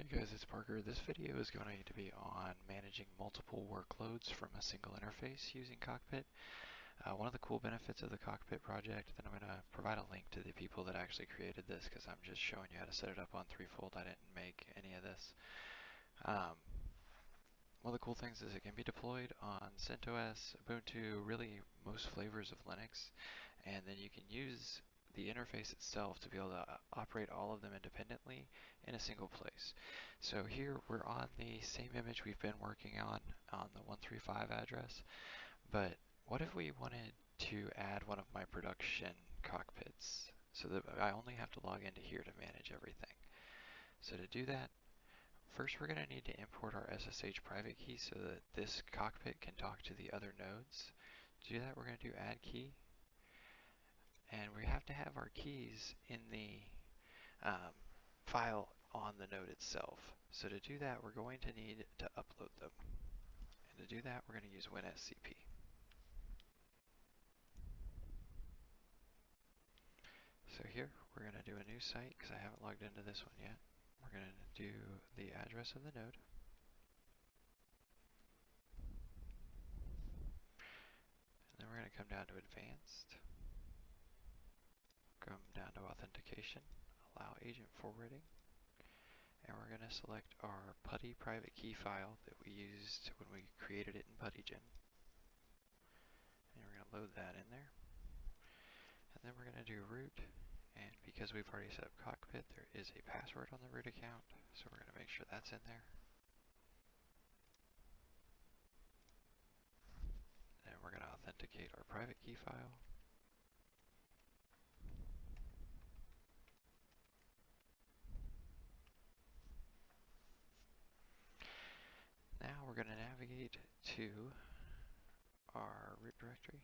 Hey guys, it's Parker. This video is going to be on managing multiple workloads from a single interface using Cockpit. One of the cool benefits of the Cockpit project, then I'm going to provide a link to the people that actually created this because I'm just showing you how to set it up on Threefold. I didn't make any of this. One of the cool things is it can be deployed on CentOS, Ubuntu, really most flavors of Linux, and then you can use the interface itself to be able to operate all of them independently in a single place. So here we're on the same image we've been working on the 135 address, but what if we wanted to add one of my production cockpits so that I only have to log into here to manage everything? So to do that, first we're going to need to import our SSH private key so that this cockpit can talk to the other nodes. To do that, we're going to do add key. And we have to have our keys in the file on the node itself. So to do that, we're going to need to upload them. And to do that, we're going to use Winscp. So here, we're going to do a new site because I haven't logged into this one yet. We're going to do the address of the node. And then we're going to come down to advanced. Come down to authentication, allow agent forwarding, and we're going to select our PuTTY private key file that we used when we created it in PuTTygen. And we're going to load that in there. And then we're going to do root, and because we've already set up Cockpit, there is a password on the root account, so we're going to make sure that's in there. And we're going to authenticate our private key file. Now we're going to navigate to our root directory.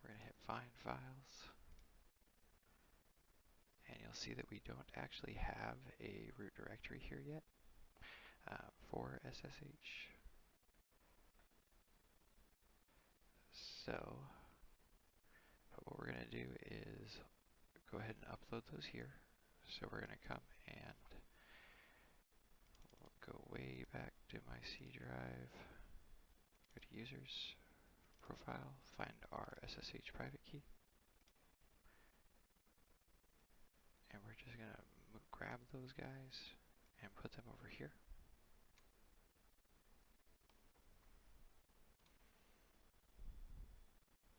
We're going to hit Find Files. And you'll see that we don't actually have a root directory here yet for SSH. So, but what we're going to do is go ahead and upload those here. So we're going to come and go way back to my C drive, go to Users, Profile, find our SSH private key. And we're just going to grab those guys and put them over here.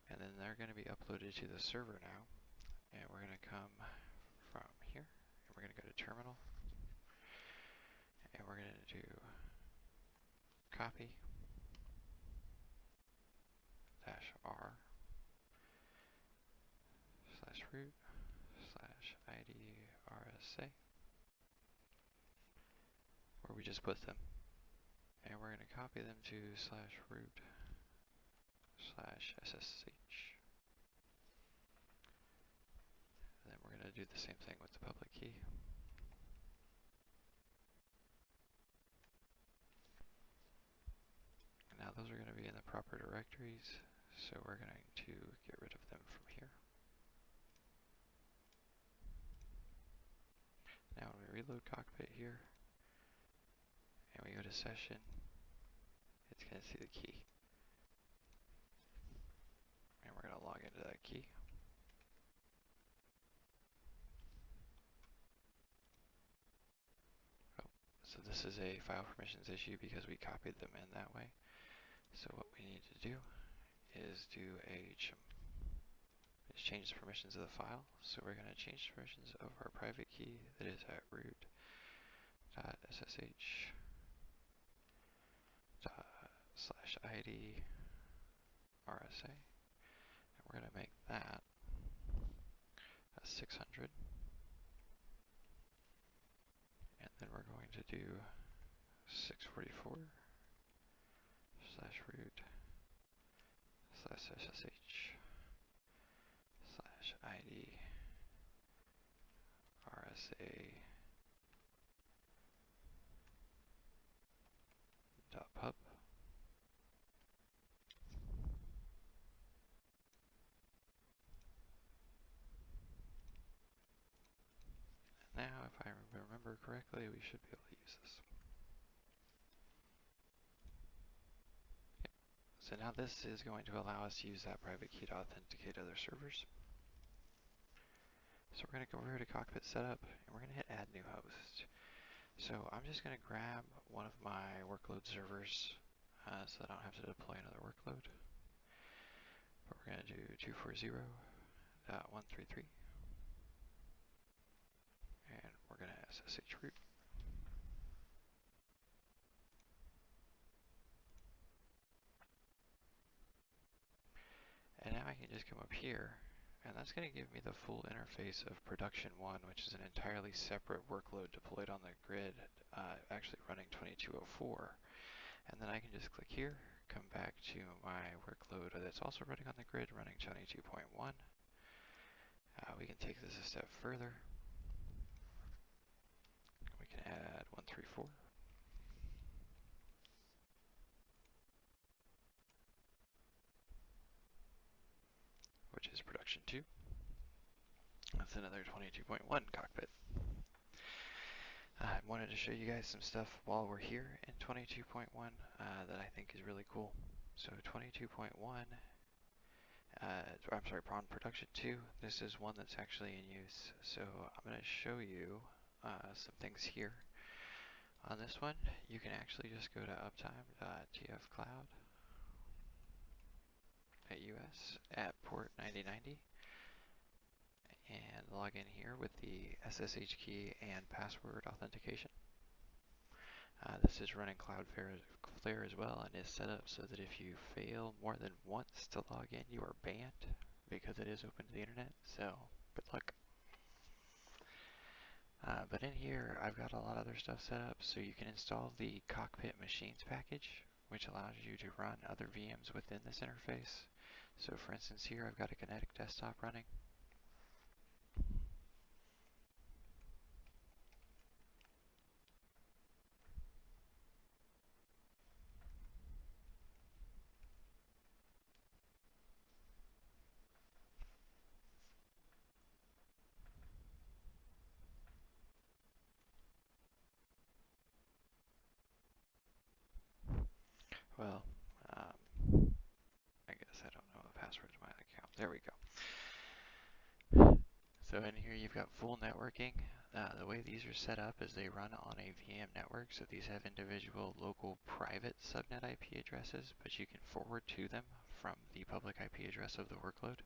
And then they're going to be uploaded to the server now. And we're going to come from here, and we're going to go to Terminal. And we're going to do copy -r /root /id rsa, where we just put them. And we're going to copy them to /root /ssh. And then we're going to do the same thing with the public key. And now those are going to be in the proper directories, so we're going to get rid of them from here. Now when we reload Cockpit here, and we go to Session, it's going to see the key. And we're going to log into that key. So this is a file permissions issue because we copied them in that way. So what we need to do is change the permissions of the file. So we're going to change the permissions of our private key that is at root.ssh /id rsa. And we're going to make that a 600. And then we're going to do 644 /root /ssh /id rsa .pub. Now, if I remember correctly, we should be able to use this. Okay. So now this is going to allow us to use that private key to authenticate other servers. So we're going to go over here to Cockpit Setup, and we're going to hit Add New Host. So I'm just going to grab one of my workload servers so that I don't have to deploy another workload. But we're going to do 240.133, and we're going to SSH root. And now I can just come up here, and that's going to give me the full interface of production 1, which is an entirely separate workload deployed on the grid, actually running 2204. And then I can just click here, come back to my workload that's also running on the grid, running 22.1. We can take this a step further. We can add 134. Which is production 2. That's another 22.1 cockpit. I wanted to show you guys some stuff while we're here in 22.1 that I think is really cool. So 22.1, I'm sorry, on production 2, this is one that's actually in use. So I'm going to show you some things here. On this one, you can actually just go to uptime.tfcloud.us at port 9090 and log in here with the SSH key and password authentication. This is running Cloudflare as well and is set up so that if you fail more than once to log in, you are banned because it is open to the internet, so good luck. But in here, I've got a lot of other stuff set up, so you can install the Cockpit Machines package, which allows you to run other VMs within this interface. So for instance here, I've got a Kinetic desktop running. Well, I guess I don't know the password to my account. There we go. So in here you've got full networking. The way these are set up is they run on a VM network, so these have individual local private subnet IP addresses, but you can forward to them from the public IP address of the workload.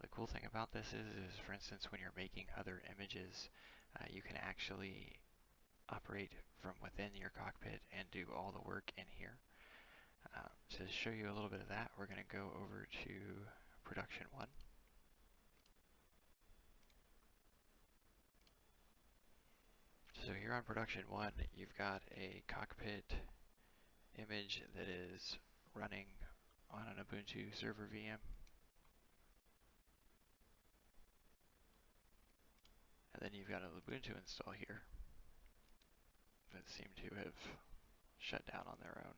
The cool thing about this is, for instance, when you're making other images, you can actually operate from within your cockpit and do all the work in here. To show you a little bit of that, we're going to go over to production 1. So here on production 1, you've got a cockpit image that is running on an Ubuntu server VM. And then you've got an Ubuntu install here that seem to have shut down on their own.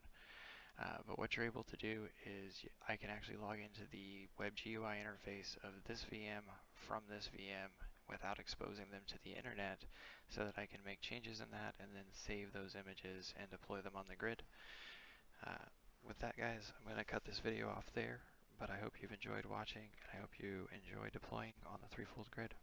But what you're able to do is I can actually log into the web GUI interface of this VM from this VM without exposing them to the internet, so that I can make changes in that and then save those images and deploy them on the grid. With that, guys, I'm going to cut this video off there, but I hope you've enjoyed watching, and I hope you enjoy deploying on the Threefold Grid.